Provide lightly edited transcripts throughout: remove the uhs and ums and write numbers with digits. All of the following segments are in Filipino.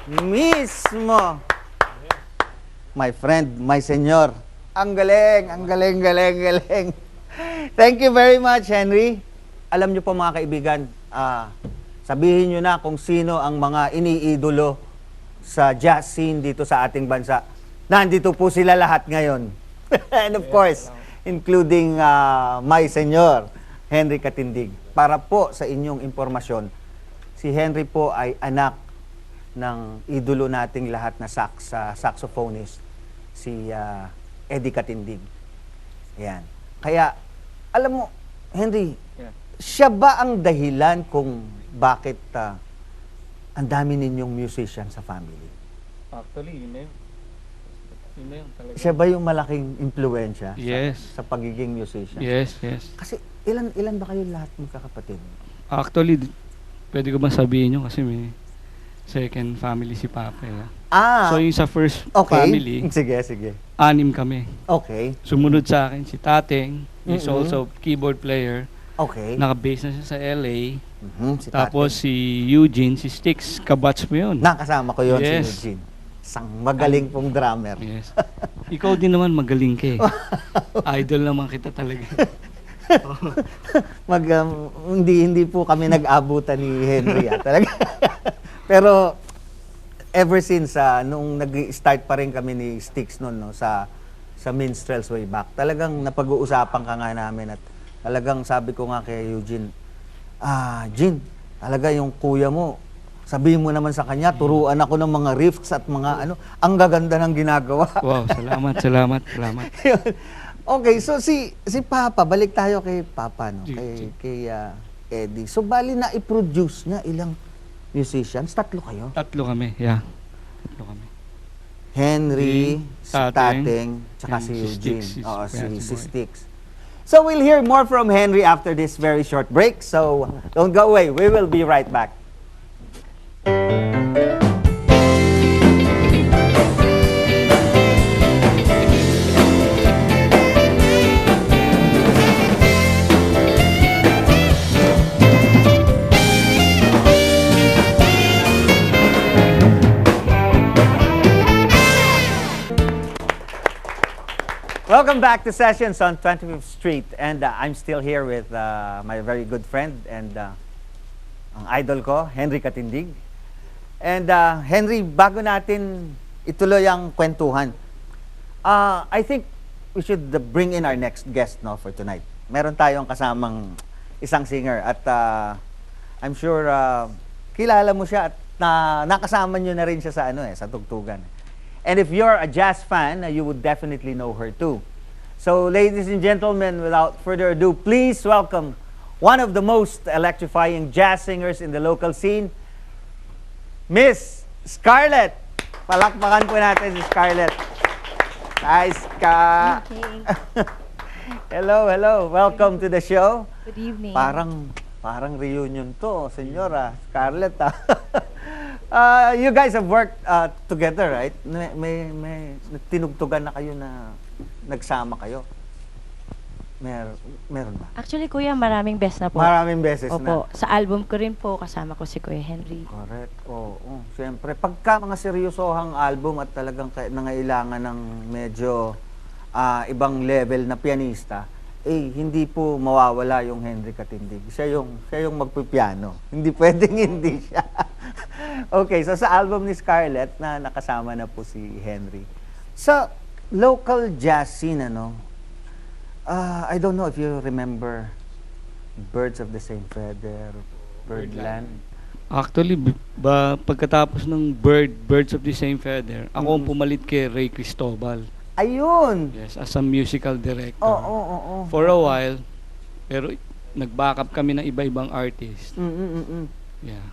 Mismo. My friend, my senyor. Ang galing, ang galing, galing, galing. Thank you very much, Henry. Alam niyo po mga kaibigan, sabihin niyo na kung sino ang mga iniidolo sa jazz scene dito sa ating bansa. Nandito po sila lahat ngayon. And of course, including my senyor, Henry Katindig. Para po sa inyong impormasyon, si Henry po ay anak ng idolo nating lahat na saxophonist, si Eddie Katindig. Yan. Kaya, alam mo, Henry, siya ba ang dahilan kung bakit ang dami ninyong musician sa family? Actually, yun na yun. Yun na yun talaga. Siya ba yung malaking impluensya Yes. sa pagiging musician? Yes, yes. Kasi ilan ba kayo lahat magkakapatid? Actually, pwede ko ba sabihin nyo kasi may second family si Papa. So yung sa first family, Sige, sige. 6 kami. Okay. Sumunod sa akin si Tateng, he's also keyboard player. Okay. Naka-base na siya sa LA. Si Tapos Tate. si Eugene, si Sticks, kabats mo yun. Nakasama ko yun, Yes. si Eugene. Isang magaling pong drummer. Yes. Ikaw din naman magaling ka eh. Idol naman kita talaga. Hindi po kami nag-abutan ni Henry talaga. Pero ever since nung nag-start pa rin kami ni Sticks noon no, sa Minstrels way back, talagang napag-uusapan ka nga namin at talagang sabi ko nga kay Eugene, Jean, talaga yung kuya mo, sabihin mo naman sa kanya, turuan ako ng mga riffs at mga ano, ang gaganda ng ginagawa. Wow, salamat. Okay, so si Papa, balik tayo kay Papa, no? Sige. Kay Eddie. So bali na i-produce niya ilang musicians? 3 kayo? 3 kami, yeah. 3 kami. Henry, si Tateng, Tateng, tsaka and si si Eugene. Sticks, Oo, si si Boy. Sticks. So we'll hear more from Henry after this very short break. So don't go away. We will be right back. Welcome back to Sessions on 25th Street, and I'm still here with my very good friend and ang idol ko, Henry Katindig. And Henry, bago natin ituloy ang kwentuhan, I think we should bring in our next guest no, for tonight. Meron tayong kasamang isang singer at I'm sure kilala mo siya at nakasama nyo na rin siya sa, sa tugtugan. And if you're a jazz fan, you would definitely know her too. So, ladies and gentlemen, without further ado, please welcome one of the most electrifying jazz singers in the local scene, Miss Scarlett. Palakpakan po natin si Scarlett. Hi, Ska. Hello. Welcome to the show. Good evening. Parang reunion to, senyora. Scarlett, you guys have worked together, right? May tinugtugan na kayo na nagsama kayo. Meron ba? Actually, Kuya, maraming best na po. Maraming beses Opo. na. Sa album ko rin po, kasama ko si Kuya Henry. Correct. Oo. Siyempre, pagka mga seryosohang album at talagang nangailangan ng medyo ibang level na pianista, hindi po mawawala yung Henry Katindig. Siya yung magpipiano. Hindi pwedeng hindi siya. Okay, so sa album ni Scarlett na nakasama na po si Henry. Sa local jazz scene, I don't know if you remember Birds of the Same Feather, Birdland. Actually, pagkatapos ng Birds of the Same Feather, ako ang pumalit kay Ray Cristobal. Ayun! Yes, as a musical director. Oo. For a while, pero nag-backup kami ng iba-ibang artist. Yeah.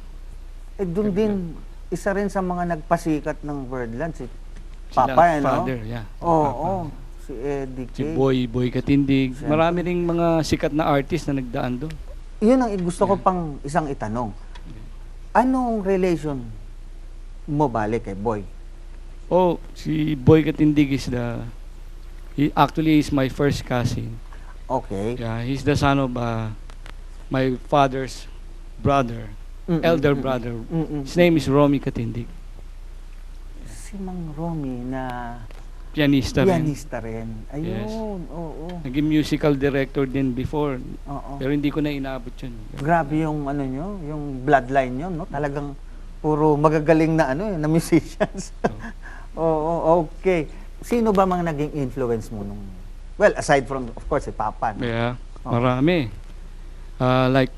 Doon din, isa rin sa mga nagpasikat ng Birdland, si Sila Papa, father, yeah. Oo. Papa. Si Eddie Si K. Boy Katindig. Siyempre. Marami ring mga sikat na artist na nagdaan doon. Yun ang gusto ko pang isang itanong. Anong relation mo balik kay Boy? Oh, si Boy Katindig is actually is my first cousin. Okay. Yeah, he's the son of my father's brother, elder brother. His name is Romy Katindig. si Mang Romy na Pianista rin. pianista rin. Ayun, Yes. oo. Naging musical director din before. Oo. Pero hindi ko na inaabot yun. Grabe yung ano nyo, yung bloodline nyo, no? Talagang puro magagaling na ano, na musicians. Oo, okay. Sino ba mga naging influence mo nung, well, aside from, of course, si Papa, no? Yeah, Oo. marami. Like,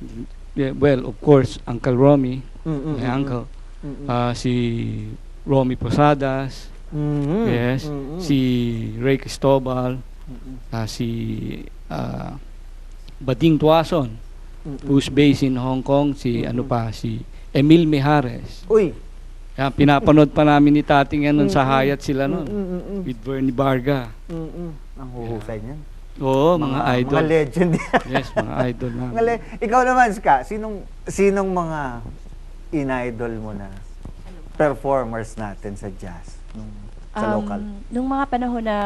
yeah, well, of course, Uncle Romy, my uncle. Si Romy Posadas, yes, si Ray Cristobal, si Bading Tuason, who's based in Hong Kong, si si Emil Mijares. Uy! Yan, pinapanood pa namin ni Tating yan nun sa Hayat sila nun, with Bernie Barga. Ang huhusay niyan. Oo, mga idol. Mga legend. Yes, mga idol namin. Ikaw naman, Ska, sinong mga in-idol mo na performers natin sa jazz sa local? Nung mga panahon na,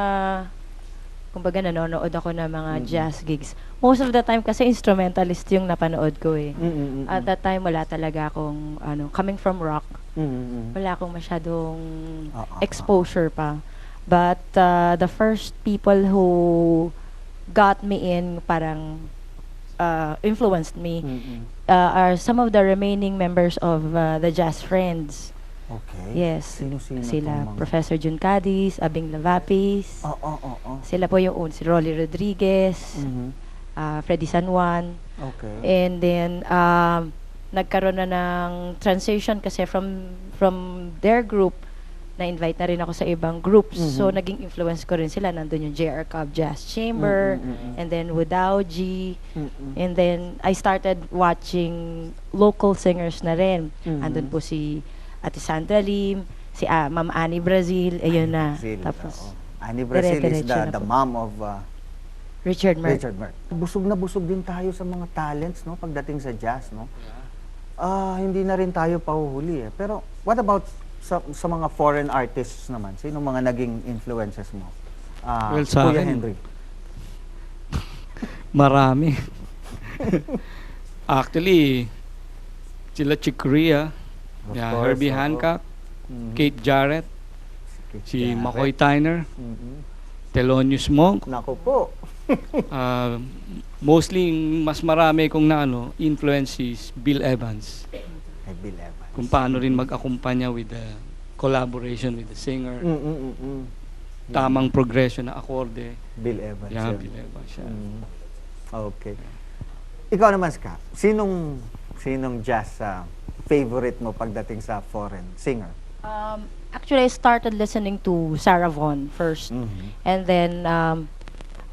kumbaga nanonood ako ng mga jazz gigs, most of the time kasi instrumentalist yung napanood ko eh. At that time, wala talaga akong, coming from rock, wala akong masyadong exposure pa. But the first people who got me in, parang influenced me, are some of the remaining members of the Jazz Friends. Okay. Yes. Sino-sino Sila, tong mga- Professor Jun Cadiz, Abing Lavapis. Oo. Sila po yung si Rolly Rodriguez, Freddy San Juan. Okay. And then, nagkaroon na ng transition kasi from their group, na-invite na rin ako sa ibang groups. So, naging influence ko rin sila. Nandun yung J.R. Cobb Jazz Chamber, and then Wudao G. And then, I started watching local singers na rin. Andun po si Ate Sandra Lim, si Ma'am Annie Brazil, ayun na. Brazil, Tapos, Annie Brazil is dire-diretso na the po. mom of Richard Merck. Richard Merck. Busog na busog din tayo sa mga talents, no? Pagdating sa jazz, no? Hindi na rin tayo pahuhuli, eh. Pero, what about sa mga foreign artists naman? Sino mga naging influences mo? Well, sa Kuya akin, Henry. Marami. Actually, sila Chick Corea, Of yeah, course, Herbie oo. Hancock, Mhm. Kate Jarrett, si Jarrett. McCoy Tyner, Mhm. Thelonious Monk. Naku po. Mostly, mas marami kong influence is Bill Evans. Ay, Bill Evans. Kung paano rin mag-akumpanya with the collaboration with the singer. Tamang progression na akorde. Bill Evans. Yeah, yun. Bill Evans siya. Okay. Ikaw naman, Ska, sinong jazz favorite mo pagdating sa foreign singer? Actually, I started listening to Sarah Vaughan first. And then,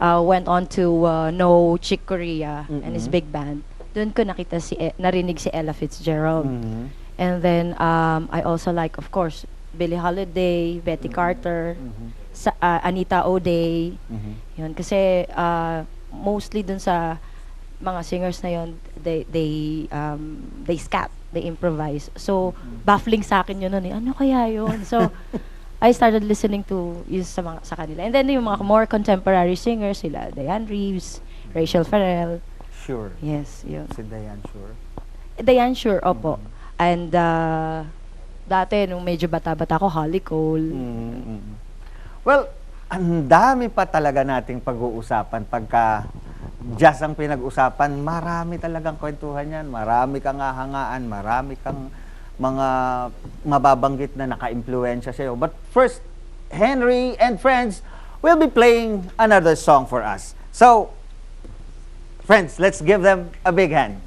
went on to know Chick Corea and his big band. Doon ko nakita narinig si Ella Fitzgerald. And then, I also like, of course, Billie Holiday, Betty Carter, Anita O'Day. Yun, kasi mostly dun sa mga singers na yun, they scat, they improvise. So, baffling sa akin yun, ano kaya yun? So, I started listening to sa kanila. And then yung mga more contemporary singers, sila Diane Reeves, Rachel Farrell. Sure. Yes, yun. Si Diane Sure. Diane Sure, opo. And dati, nung medyo bata-bata ako, Holly Cole. Well, ang dami pa talaga nating pag-uusapan. Pagka jazz ang pinag-usapan, marami talagang kwentuhan yan. Marami kang hahangaan, marami kang mga mababanggit na naka-impluensya sa'yo. But first, Henry and friends will be playing another song for us. So, friends, let's give them a big hand.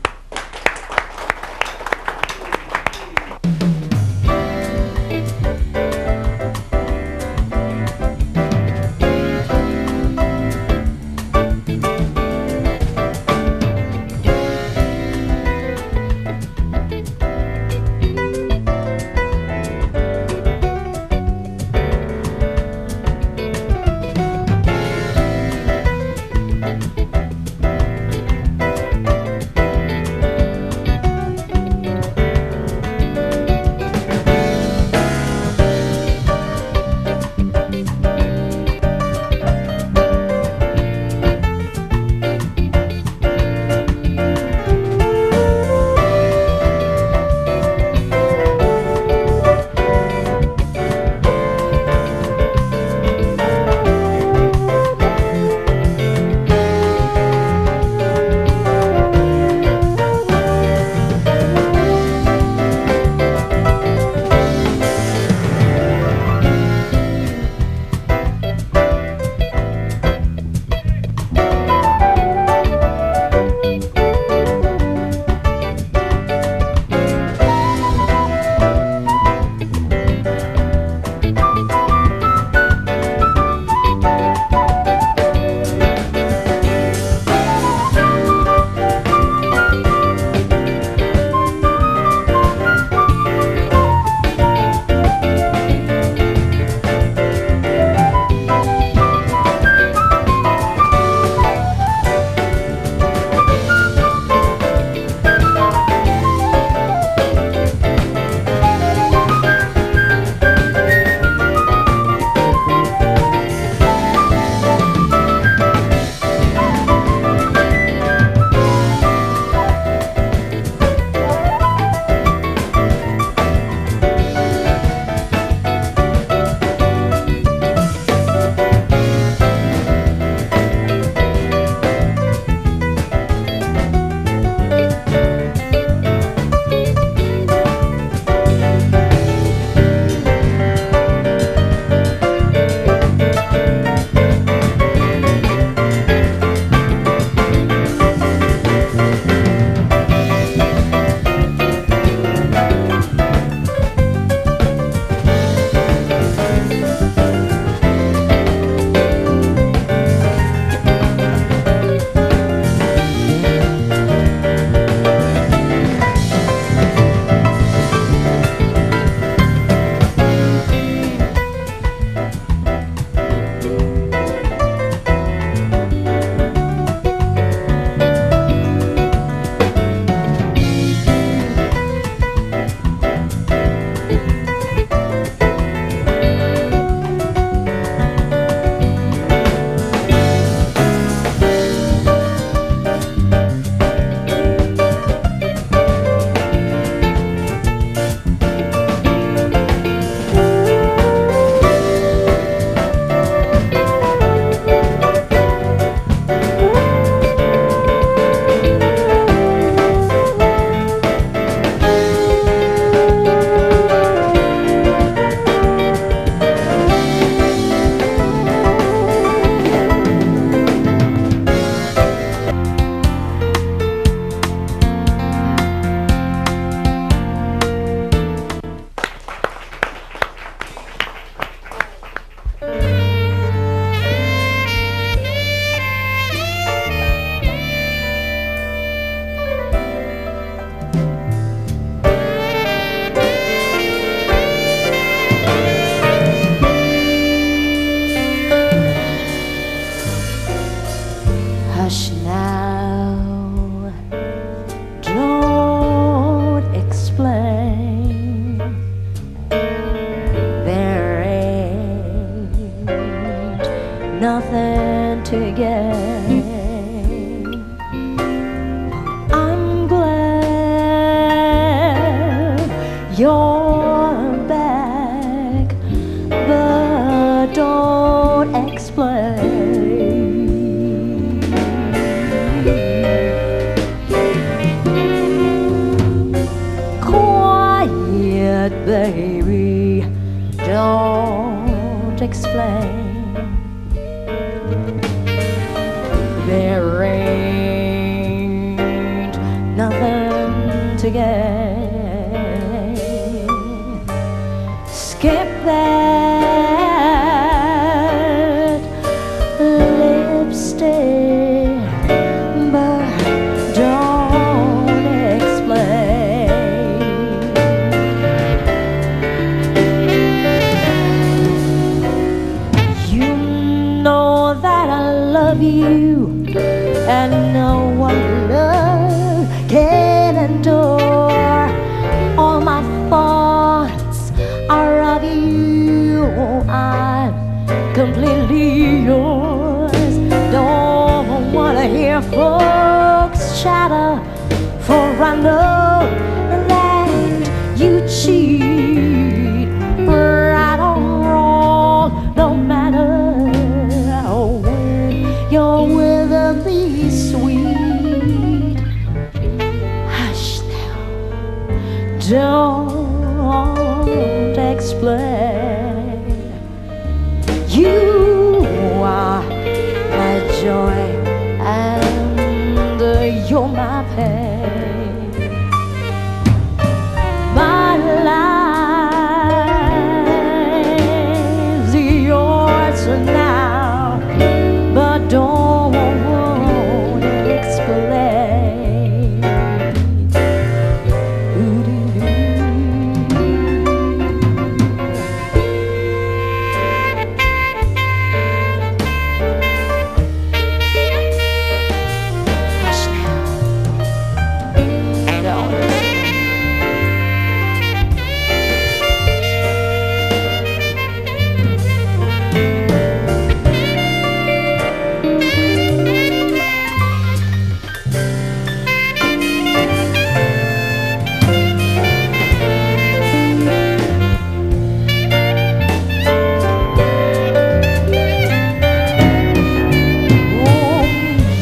nothing to gain. I'm glad you're back, but don't explain. Quiet, baby, don't explain. There ain't nothing to gain. Skip that lipstick, but don't explain. You know that I love you, and no one love can endure. All my thoughts are of you. I'm completely yours. Don't wanna hear folks chatter, for I know that you cheat. Right or wrong, no matter when you're with me, sweet. Hush now, don't explain. You are my joy, and you're my pain. My life's yours now, but don't explain. Hush now. Don't.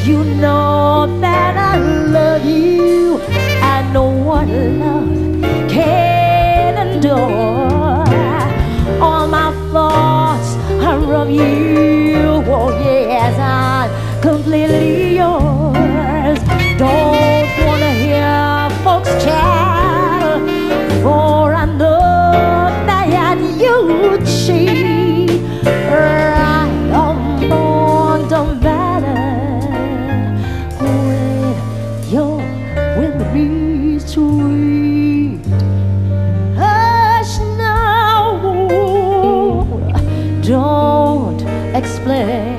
You know that I love you. I know what love can endure. All my thoughts are of you. Oh yes, I'm completely yours. Don't wanna hear folks chatter, for I know that you cheat. Right or wrong, don't matter when you're with me, sweet. Hush now, don't explain.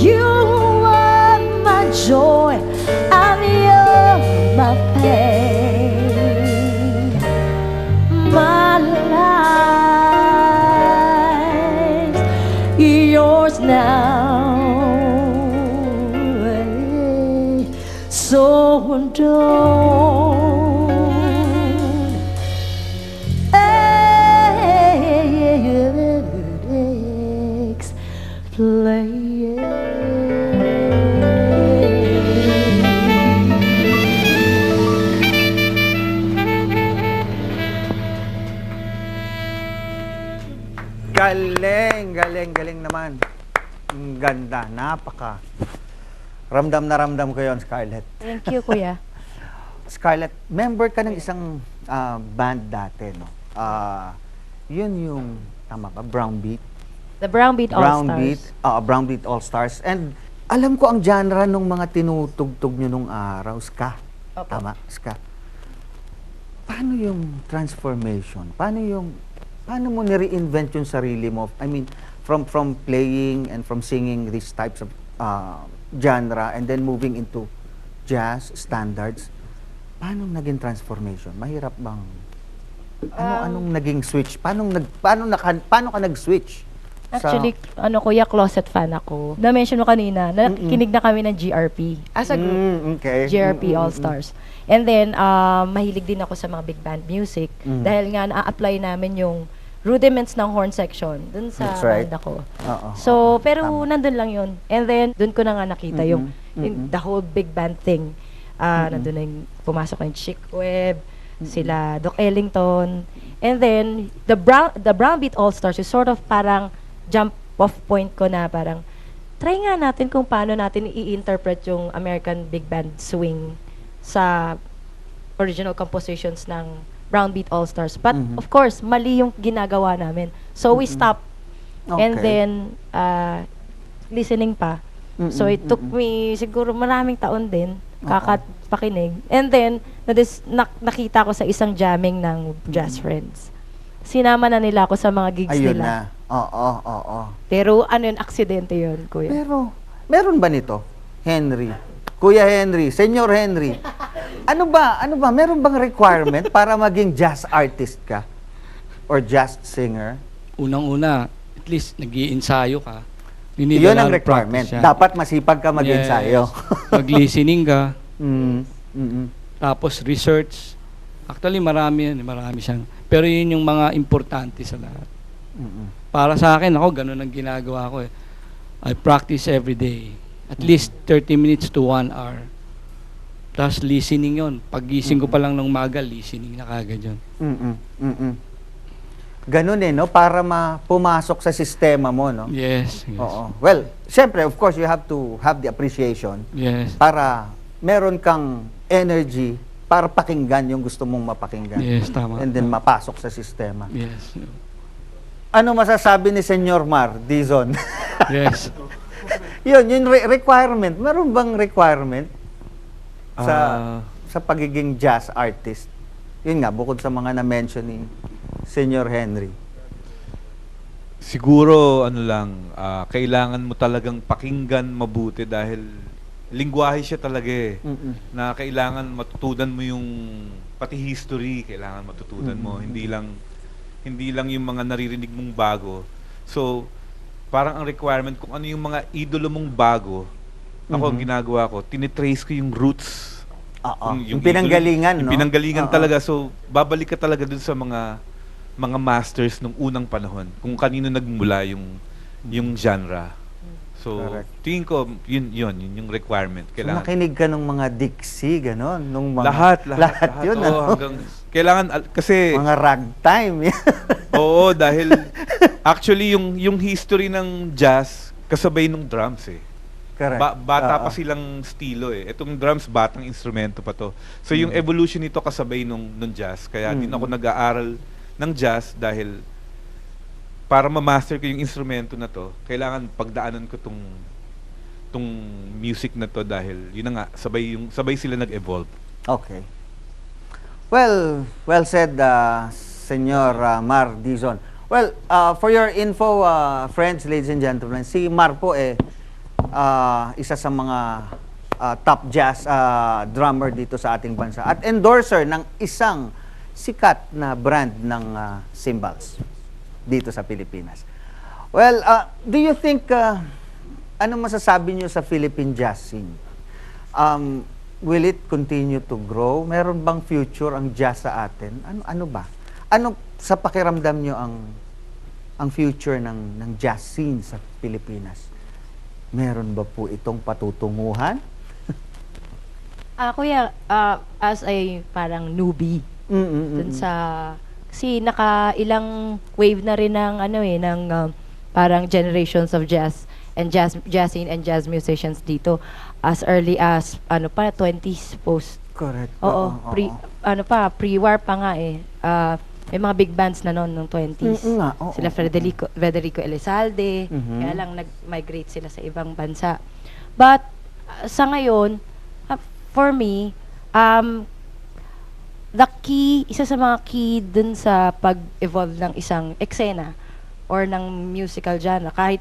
You are my joy, and you're my pain. My life's yours now, so don't Galing naman. Ang ganda, napaka. Ramdam na ramdam ko yon, Scarlett. Thank you, Kuya. Scarlett, member ka ng isang band dati, no? Yun yung, tama ka, Brown Beat? The Brown Beat All-Stars. Brown Beat All-Stars. And alam ko ang genre nung mga tinutugtog nyo nung araw, ska. Opo. Tama, ska. Paano yung transformation? Paano mo ni-reinvent yung sarili mo? I mean, from playing and from singing these types of genre and then moving into jazz standards, paano naging transformation? Mahirap bang? Anong naging switch? Paano ka nag-switch? Actually, kuya, closet fan ako. Na-mention mo kanina, nakikinig na kami ng GRP. As a group, okay. GRP All-Stars. And then, mahilig din ako sa mga big band music. Dahil nga, na-apply namin yung rudiments ng horn section dun sa banda ko. So, pero nandun lang yun. And then, dun ko na nga nakita yung the whole big band thing. Nandun na yung pumasok na yung Chick Webb, sila Doc Ellington. And then, the Brown Beat All-Stars is sort of parang jump off point ko na parang try nga natin kung paano natin i-interpret yung American big band swing sa original compositions ng Brown Beat All-Stars. But of course, mali yung ginagawa namin. So we stopped and then listening pa. So it took me siguro maraming taon din pakinig. And then nakita ko sa isang jamming ng Jazz Friends. Sinama na nila ako sa mga gigs Ayun nila. na. Oo. Pero yun, aksidente yun, kuya. Pero, meron ba nito, Henry? Kuya Henry, Senyor Henry, ano ba, meron bang requirement para maging jazz artist ka? Or jazz singer? Unang-una, at least nag-iensayo ka. Yun ang requirement. Dapat masipag ka mag-ensayo. Mag-listening ka. Tapos research. Actually, marami siyang. Pero yun yung mga importante sa lahat. Para sa akin, ako, ganun ang ginagawa ko eh. I practice every day. At least 30 minutes to 1 hour. Tapos listening yun. Pag-gising ko pa lang ng maga, listening na kagad yun. Ganun no? Para pumasok sa sistema mo, no? Yes. Oo. Well, syempre, of course, you have to have the appreciation. Yes. Para meron kang energy para pakinggan yung gusto mong mapakinggan. Yes, tama. And then mapasok sa sistema. Yes. Ano masasabi ni Senyor Mar Dizon? Yes. Yung requirement. Meron bang requirement sa pagiging jazz artist? Yun nga, bukod sa mga na-mention ni Senyor Henry. Siguro, kailangan mo talagang pakinggan mabuti dahil lingwahe siya talaga eh. Na kailangan matutunan mo yung pati history, kailangan matutunan mo. Hindi lang yung mga naririnig mong bago. So, parang ang requirement kung ano yung mga idolo mong bago, ako ang ginagawa ko, tinitrace ko yung roots. Yung pinanggalingan, no? Yung pinanggalingan talaga. So, babalik ka talaga dun sa mga masters nung unang panahon. Kung kanino nagmula yung genre. So, tingin ko, yun yung requirement. Kailangan. So, nakinig ka ng mga Dixie, gano'n? Lahat yun, kailangan, kasi... Mga ragtime. Oo, dahil actually, yung history ng jazz, kasabay nung drums eh. Correct. Bata pa silang estilo eh. Itong drums, batang instrumento pa to. So, yung evolution nito kasabay nung jazz. Kaya din ako nag-aaral ng jazz dahil para ma-master ko yung instrumento na to, kailangan pagdaanan ko tong music na to dahil yun na nga, sabay sila nag-evolve. Okay. Well said, Senyor Mar Dizon. Well, for your info, friends, ladies and gentlemen, si Mar po isa sa mga top jazz drummer dito sa ating bansa at endorser ng isang sikat na brand ng cymbals dito sa Pilipinas. Well, do you think, ano masasabi niyo sa Philippine jazz scene? Will it continue to grow? Meron bang future ang jazz sa atin? Ano ba? Ano sa pakiramdam niyo ang future ng jazz scene sa Pilipinas? Meron ba po itong patutunguhan? Kuya, as a parang newbie dun sa kasi ilang wave na rin ng parang generations of jazz scene and jazz musicians dito as early as 20s post. Correct. Oo, pre-war pa nga eh. May mga big bands na noon ng 20s. Sila Federico Elizalde, kaya lang nag-migrate sila sa ibang bansa. But sa ngayon, for me, isa sa mga key dun sa pag-evolve ng isang eksena or ng musical genre, kahit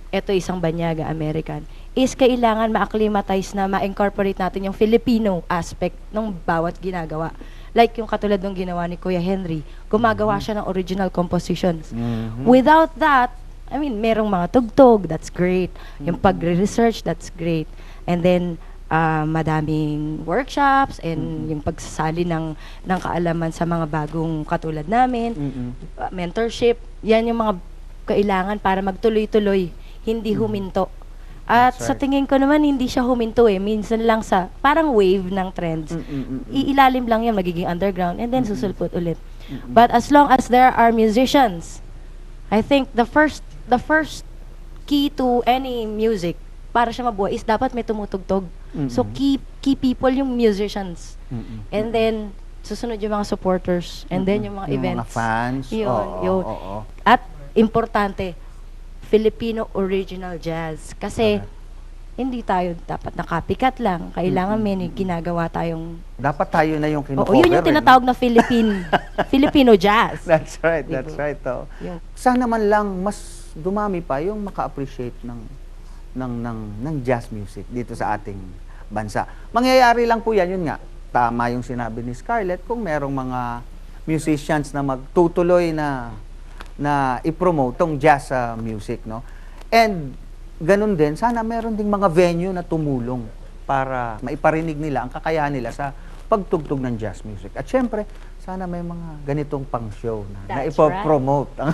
ito isang banyaga American, is kailangan ma-acclimatize na ma-incorporate natin yung Filipino aspect ng bawat ginagawa. Like yung katulad ng ginawa ni Kuya Henry, gumagawa siya ng original compositions. Without that, I mean, merong mga tugtog, that's great. Yung pagre-research, that's great. And then, madaming workshops and yung pagsasali ng kaalaman sa mga bagong katulad namin, mentorship, yan yung mga kailangan para magtuloy-tuloy, hindi huminto. At That's sa right. tingin ko naman, hindi siya huminto eh. Minsan lang sa, parang wave ng trends. Iilalim lang yan, magiging underground, and then susulpot ulit. But as long as there are musicians, I think the first key to any music, para siya mabuhay, is dapat may tumutugtog. So key people yung musicians. And then, susunod yung mga supporters. And then yung mga events. Mga fans. Yun, Oo, yun. oo. At importante, Filipino original jazz. Kasi hindi tayo dapat na-copycat lang. Kailangan may ginagawa tayong... Dapat tayo na yung Oo, kino-cover. yun yung tinatawag na Filipino jazz. That's right, that's Diba? right. Oh. Yung, Sana man lang mas dumami pa yung maka-appreciate ng jazz music dito sa ating bansa. Mangyayari lang po yan, yun nga. Tama yung sinabi ni Scarlett, kung merong mga musicians na magtutuloy na i-promote tong jazz music, no? And ganun din, sana meron ding mga venue na tumulong para maiparinig nila ang kakayahan nila sa pagtugtog ng jazz music. At syempre, sana may mga ganitong pang-show na That's ipopromote ang,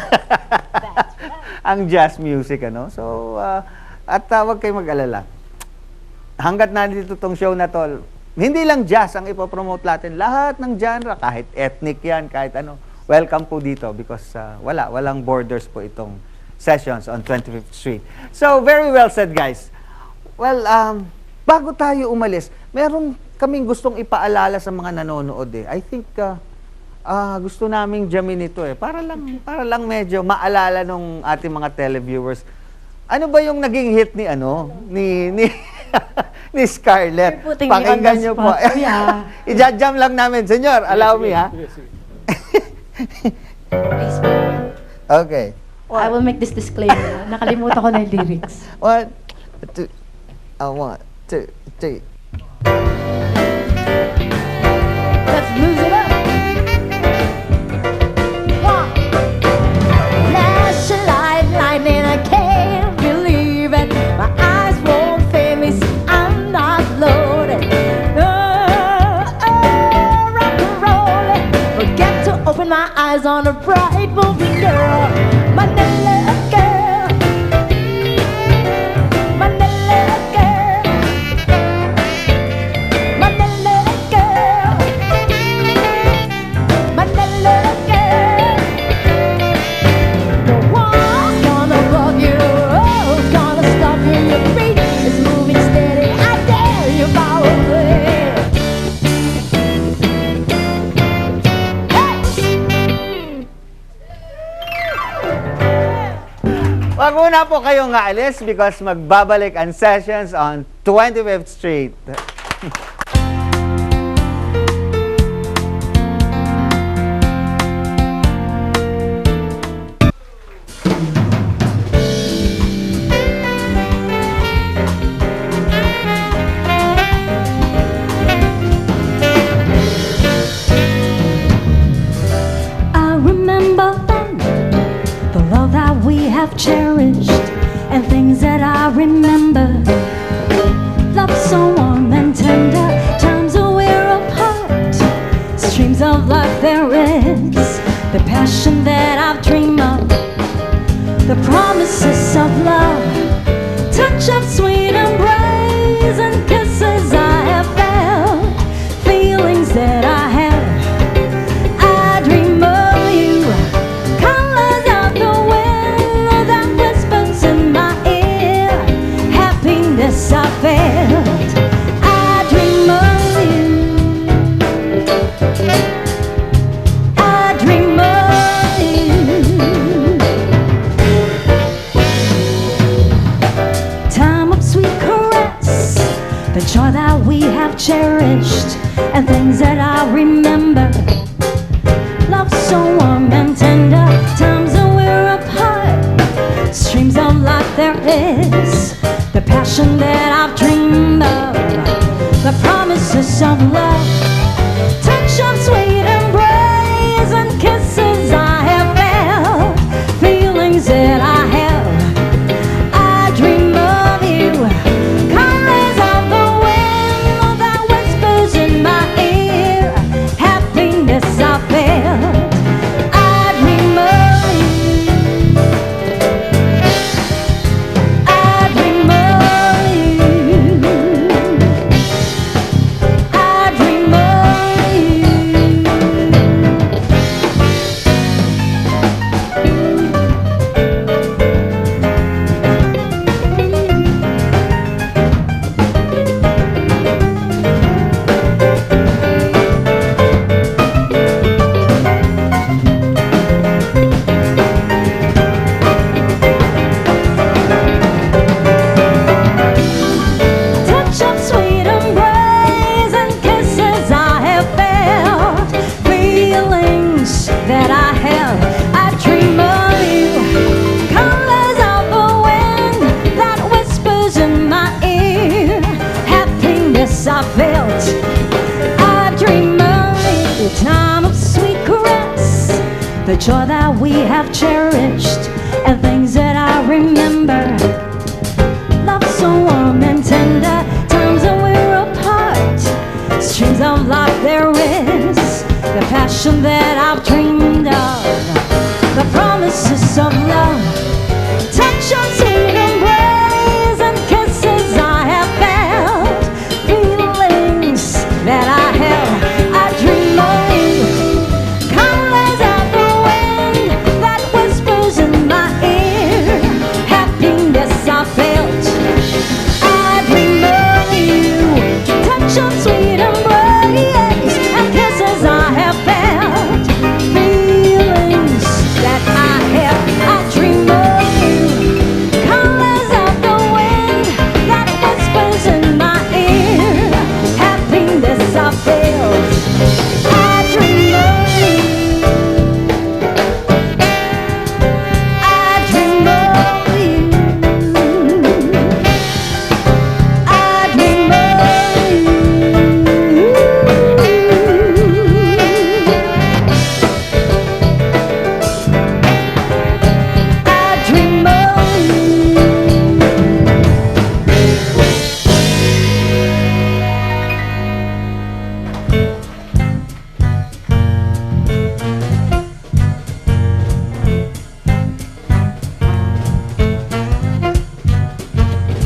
ang jazz music, ano? So, at wag kayong mag-alala. Hanggat nandito tong show na to, hindi lang jazz ang ipopromote natin. Lahat ng genre, kahit ethnic yan, kahit ano, welcome po dito because walang borders po itong sessions on 25th Street. So, very well said, guys. Well, bago tayo umalis, meron kaming gustong ipaalala sa mga nanonood eh. I think gusto naming jamin ito eh. Para lang medyo maalala nung ating mga televiewers. Ano ba yung naging hit ni ni Scarlett? You're putting me on the Pakinggan niyo po. spot. Yeah. I-jam lang namin. Senyor, allow me ha. please, Okay. I will make this disclaimer. Nakalimutan ko na yung lyrics. 1, 2, 3. Let's lose it up. One. Flash a light, lightning, I can't believe it. My eyes won't fail me, see I'm not loaded. Rock and roll it. Forget to open my eyes on a bright moving girl. Manila girl. Manila girl. Manila girl. Manila girl. No one's gonna bug you. Who's gonna stop you? Your feet is moving steady. I dare you, follow me. Wag muna po kayong aalis because magbabalik ang sessions on 25th Street. I remember then the love that we have cherished and things that I remember. Love so warm and tender, times when we're apart, streams of life there is, the passion that I've dreamed of, the promises of love, touch of sweet embrace and kisses I have felt, feelings that I have. I dream of you, colors of the wind that whispers in my ear, happiness I felt. I dream of you, I dream of you. Time of sweet caress, the joy that we have cherished and things that I remember. Love so warm and tender, times when we're apart, streams of life there is, the passion that I've dreamed of, the promises of love, touch of sweet embrace and kisses I have felt, feelings that I have. joy that we have cherished, and things that I remember. Love so warm and tender, times when we're apart, streams of life there is, the passion that I've dreamed of, the promises of love, touch on sweet embrace and kisses I have felt, feelings that I have, I dream of, colors of the wind that whispers in my ear, happiness I felt, I dream of you, touch on sweet embrace and kisses I have felt, feelings that I have, I dream of you, colors of the wind that whispers in my ear, happiness I felt, I dream of you, I dream of you, I dream of you, I dream of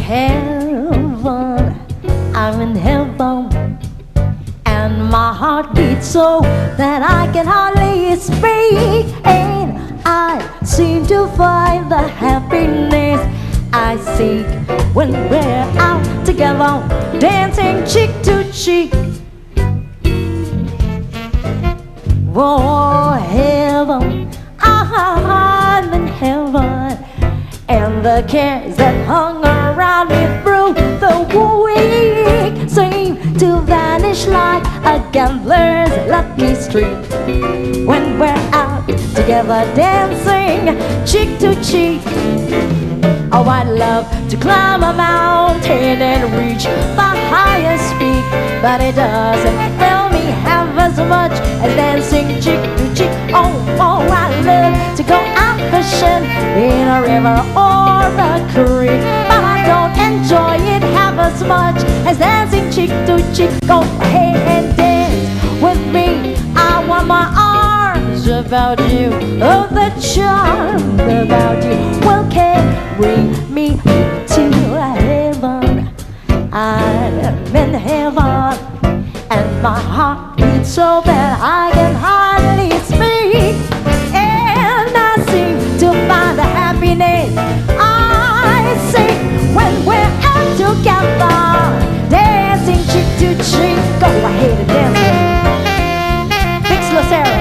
heaven, I'm in heaven, and my heart beats so that I can hardly speak, and I seem to find the happiness I seek when we're out together, dancing cheek to cheek. Oh, heaven, I'm in heaven, and the cares that hung around me through the week seem to vanish like a gambler's lucky streak when we're out together dancing cheek to cheek. Oh, I'd love to climb a mountain and reach the highest peak, but it doesn't thrill me half as much as dancing cheek to cheek. Oh, I love to go out fishing in a river or a creek, but I don't enjoy it half as much as dancing cheek to cheek. Go ahead and dance with me, I want my arms about you, oh, the charm about you will carry me to heaven. I'm in heaven, and my heart beats so that I can hardly speak, and I seem to find the happiness I seek when we're out together, dancing cheek to cheek. Go ahead and dance, Fix Lucero.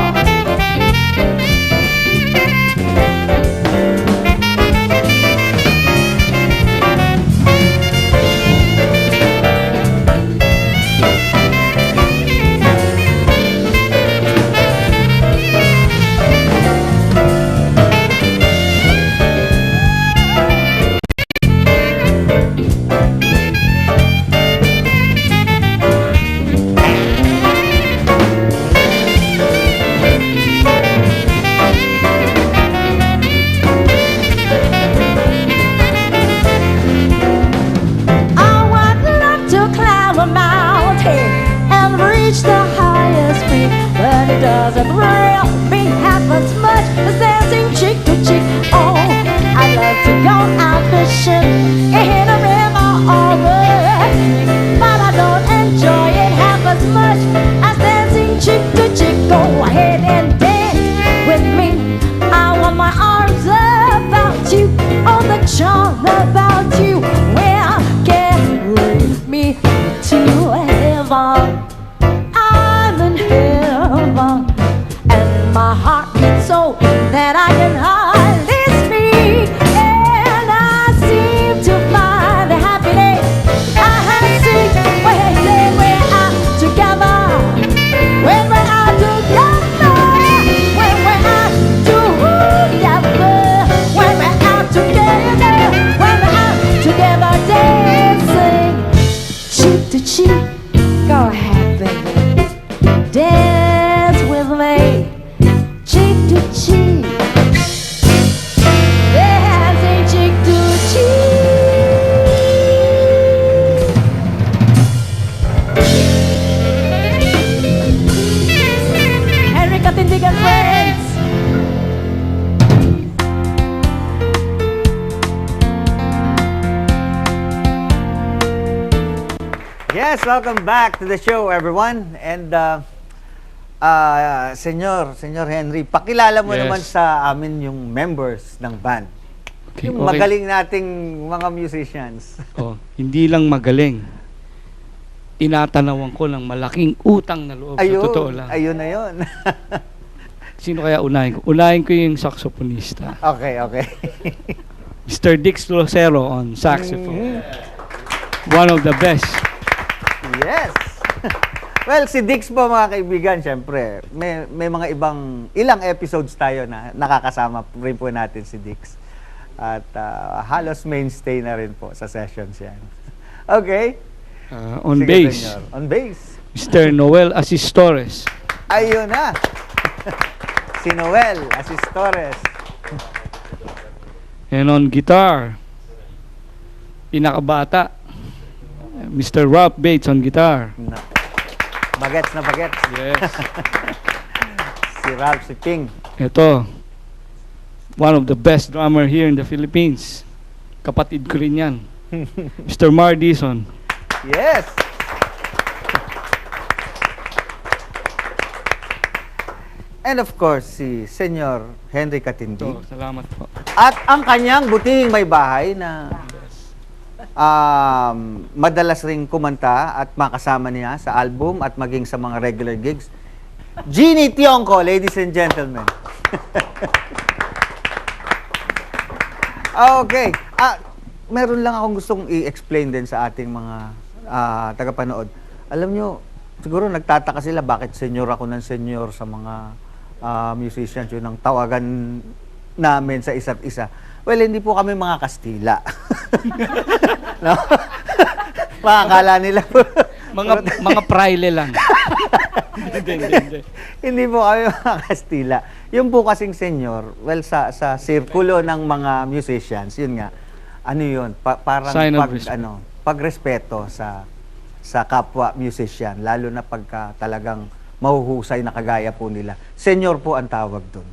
Yes, welcome back to the show, everyone. And Senyor Henry, pakilala mo Yes. naman sa amin yung members ng band. Okay, Yung okay. magaling nating mga musicians. Oh, hindi lang magaling. Tinatanawan ko ng malaking utang na loob. Sa totoo lang. Ayun na yun. Sino kaya unahin ko? Unahin ko yung saxophonista. Okay. Mr. Dix Lucero on saxophone. One of the best. Yes. Well, si Dix po mga kaibigan, syempre, may mga ilang episodes tayo na nakakasama rin po natin si Dix. At halos mainstay na rin po sa sessions yan. Okay. On Sige, bass, senyor. On bass. Mr. Noel Asistores. Ayun na. Si Noel Asistores. And on guitar, pinakabata, Mr. Ralph Bates on guitar. No. Bagets na bagets. Yes. Si Ralph, si Ping. Ito, one of the best drummer here in the Philippines. Kapatid ko rin yan. Mr. Mar Dizon. Yes. And of course, si Senyor Henry Katindig. So, salamat po. At ang kanyang butihing may bahay na madalas ring kumanta at makasama niya sa album at maging sa mga regular gigs. Jeannie Tionco, ladies and gentlemen. Okay. Meron lang akong gustong i-explain din sa ating mga tagapanood. Alam nyo, siguro nagtataka sila bakit senyor ako ng senyor sa mga musicians. Yun ang tawagan namin sa isa't isa. Well, hindi po kami mga Kastila. No? Makakala nila po. Mga praile lang. Hindi. Hindi po kami mga Kastila. Yung po kasing senyor, well, sa sirkulo ng mga musicians, yun nga, ano yun, parang Sign of respect. pagrespeto sa kapwa musician, lalo na pagka talagang mahuhusay na kagaya po nila. Senyor po ang tawag doon.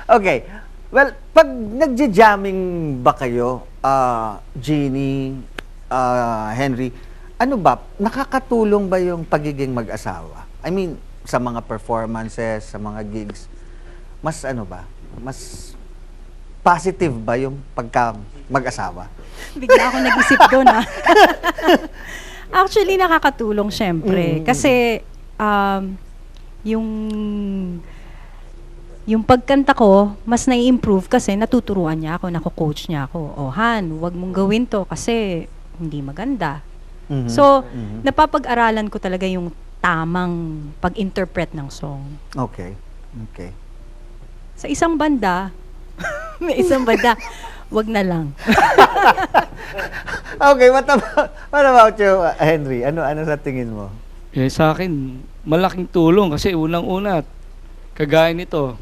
Okay. Well, pag nagja-jamming ba kayo, Jeannie, Henry, ano ba, nakakatulong ba yung pagiging mag-asawa? I mean, sa mga performances, sa mga gigs, mas ano ba, mas positive ba yung pagka mag-asawa? Bigla ako nag-isip doon, ha? Actually, nakakatulong, syempre. Kasi, yung pagkanta ko, mas nai-improve kasi natuturuan niya ako, nako-coach niya ako. Oh, Han, wag mong gawin to kasi hindi maganda. Mhm. So, Mhm. napapag-aralan ko talaga yung tamang pag-interpret ng song. Okay. Sa isang banda, may isang banda, wag na lang. Okay, what about you, Henry? Ano sa tingin mo? Sa akin, malaking tulong kasi unang-una, kagaya nito,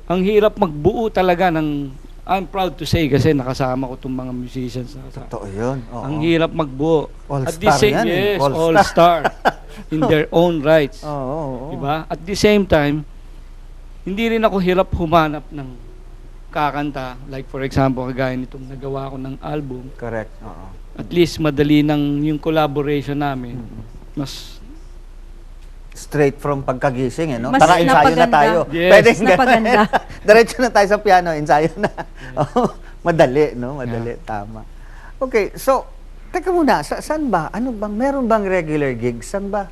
ang hirap magbuo talaga ng, I'm proud to say kasi nakasama ko itong mga musicians. Totoo yun. Oo. Ang hirap magbuo. All-star yan eh. Yes, All-star. all-star. In their own rights. Oo. Diba? At the same time, hindi rin ako hirap humanap ng kakanta. Like for example, kagaya nitong nagawa ko ng album. Correct. Oo. At least madali ng yung collaboration namin. Mas Straight from pagkagising, no? Mas Tara, ensayo na napaganda. tayo. Yes. Pwedeng ganun. Napaganda. Diretso na tayo sa piano, ensayo na. Oo, madali, no? Madali, tama. Okay, so, teka muna, saan ba? Ano bang, meron bang regular gigs? Saan ba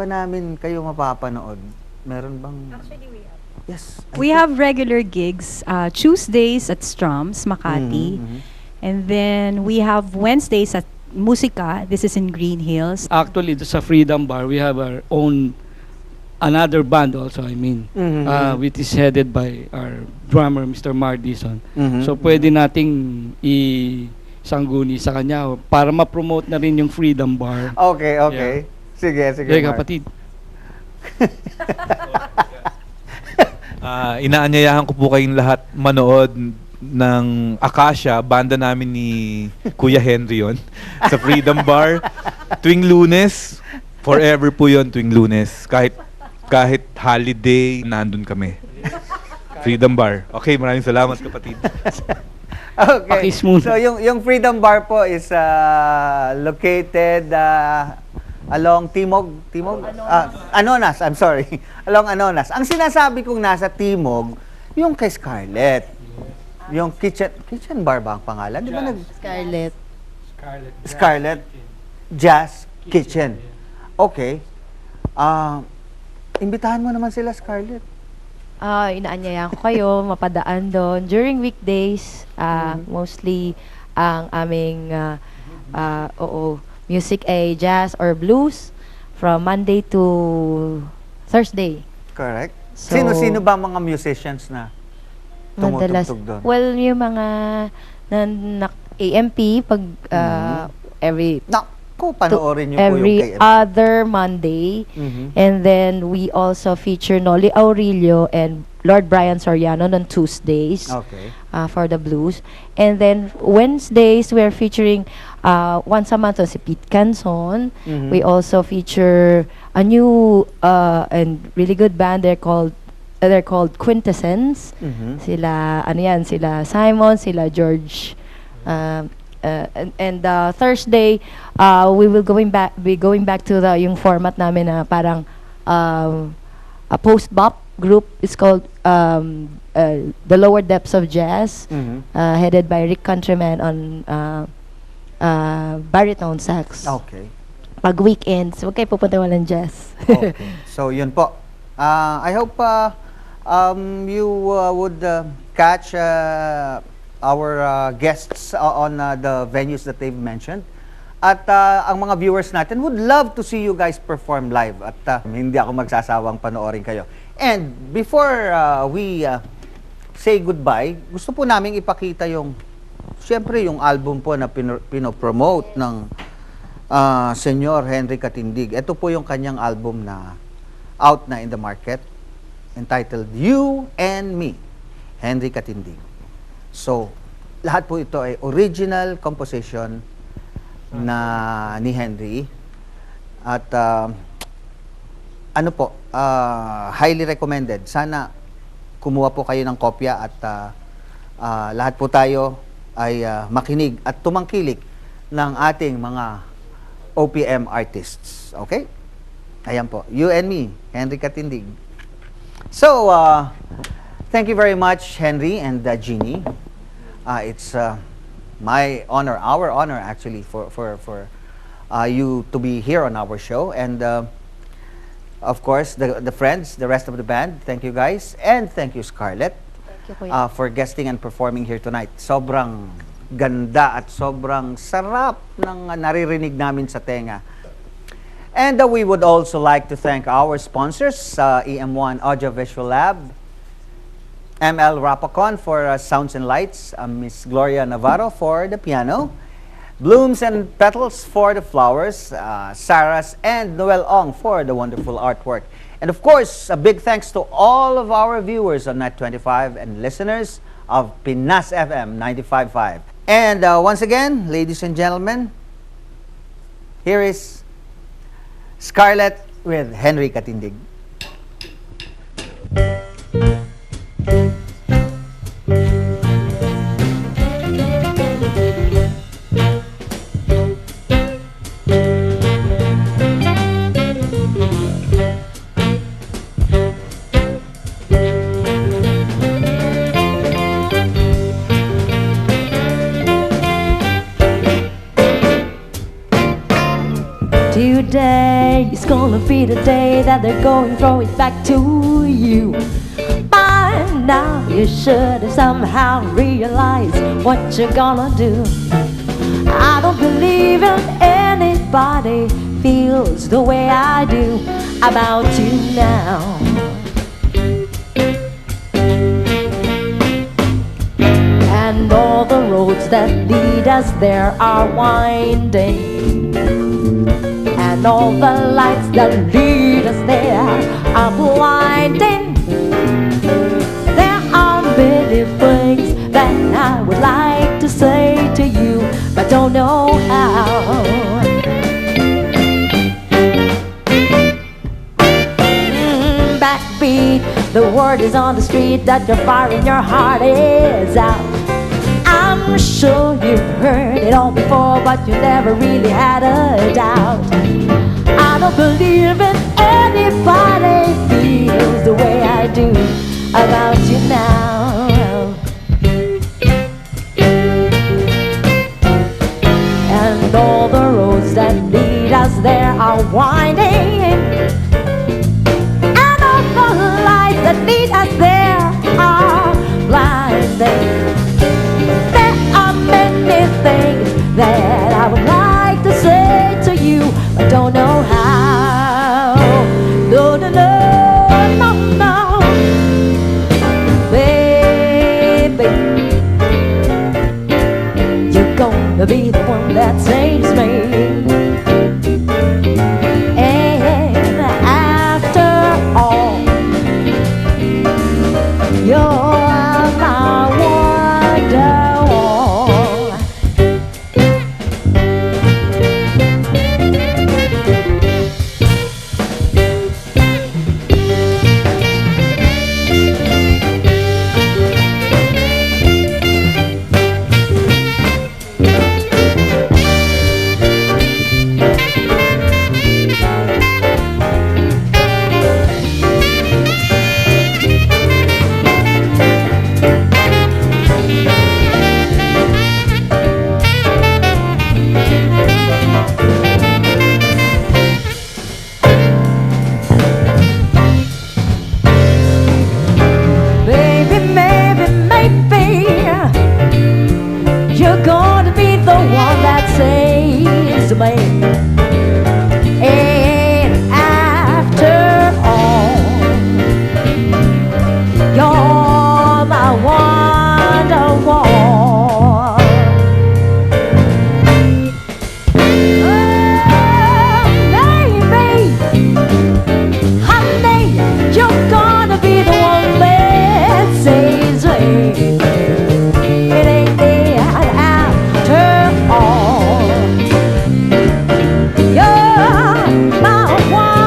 namin kayo mapapanood? Meron bang... Actually, we have. Yes. We have regular gigs, Tuesdays at Strums, Makati. Mhm. And then we have Wednesdays at Musica. This is in Green Hills. actually sa Freedom Bar, we have our own another band also, I mean. Mhm. Which is headed by our drummer, Mr. Mar Dizon. Mhm. So pwede nating isangguni sa kanya para ma-promote na rin yung Freedom Bar. Okay. Sige, Okay, Mark. kapatid. Inaanyayahan ko po kayong lahat manood ng Akasha, banda namin ni Kuya Henry yon sa Freedom Bar. Tuwing Lunes, forever po yon tuwing Lunes. Kahit holiday, nandun kami. Freedom Bar. Okay, maraming salamat kapatid. Okay. Pakis muna. So yung Freedom Bar po is located along Timog? Anonas, I'm sorry. Along Anonas. Ang sinasabi kong nasa Timog, yung kay Scarlett. Yung kitchen bar ba ang pangalan? Di ba Scarlett. Scarlett Jazz Kitchen. Okay. Imbitahan mo naman sila, Scarlett. Inaanyayahan ko kayo mapadaan doon. During weekdays, mostly ang aming music ay jazz or blues from Monday to Thursday. Correct. So, Sino-sino ba mga musicians na Madalas, tumutugtog doon? well, yung mga AMP, pag Panoorin niyo po yung every KM. other Monday. Mhm. And then we also feature Noli Aurelio and Lord Brian Soriano on Tuesdays Okay. for the blues. And then Wednesdays, we are featuring once a month si Pete Canson. Mhm. We also feature a new and really good band. They're called Quintessence. Mhm. Sila Simon, sila George. And Thursday, we will be going back to yung format namin na parang a post-bop group. It's called The Lower Depths of Jazz, Mhm. headed by Rick Countryman on baritone sax. Okay. Pag weekends, huwag kayo pupunta walang jazz. Okay. So, yun po. I hope you would catch our guests on the venues that they've mentioned. At ang mga viewers natin would love to see you guys perform live. At hindi ako magsasawang panoorin kayo. And before we say goodbye, gusto po namin ipakita siyempre yung album po na pinopromote ng Senyor Henry Katindig. Ito po yung kanyang album na out na in the market, entitled You and Me, Henry Katindig. So, lahat po ito ay original composition ni Henry. At highly recommended. Sana kumuha po kayo ng kopya at lahat po tayo ay makinig at tumangkilik ng ating mga OPM artists. Okay? Ayan po. You and Me, Henry Katindig. So, thank you very much, Henry and Jeannie. It's my honor, our honor actually, for you to be here on our show. And of course, the friends, the rest of the band, thank you guys. And thank you, Scarlett, Thank you, Kuya. for guesting and performing here tonight. Sobrang ganda at sobrang sarap ng naririnig namin sa tenga. And we would also like to thank our sponsors, EM1 Audiovisual Lab, ML Rapacon for sounds and lights, Miss Gloria Navarro for the piano, Blooms and Petals for the flowers, Saras and Noel Ong for the wonderful artwork. And of course, a big thanks to all of our viewers on Net 25 and listeners of Pinas FM 95.5. And once again, ladies and gentlemen, here is Scarlett with Henry Katindig. Today is gonna be the day that they're going to throw it back to you. By now you should have somehow realized what you're gonna do. I don't believe in anybody feels the way I do about you now. And all the roads that lead us there are winding, and all the lights that lead us there are blinding. There are many things that I would like to say to you, but don't know how. Backbeat, the word is on the street that your fire in your heart is out. I'm sure you've heard it all before, but you never really had a doubt. don't believe in anybody feels the way I do about you now. And all the roads that lead us there are winding, and all the lights that lead us there are blinding. There are many things that I would like to say to you, but don't know how. No, no, no, no, no, baby, you're gonna be the one that saves me. And after all, you're my wonderwall. Baby, maybe, maybe you're gonna be the one that saves me. And after all, you're my wonderwall. Baby, honey, you're gonna be the one that saves me. It ain't there after all. You're my wonderwall.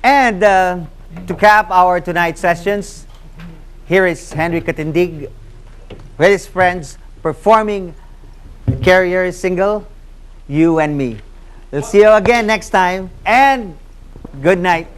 And to cap our tonight's sessions, here is Henry Katindig with his friends performing the Carrier single, You and Me. We'll see you again next time, and good night.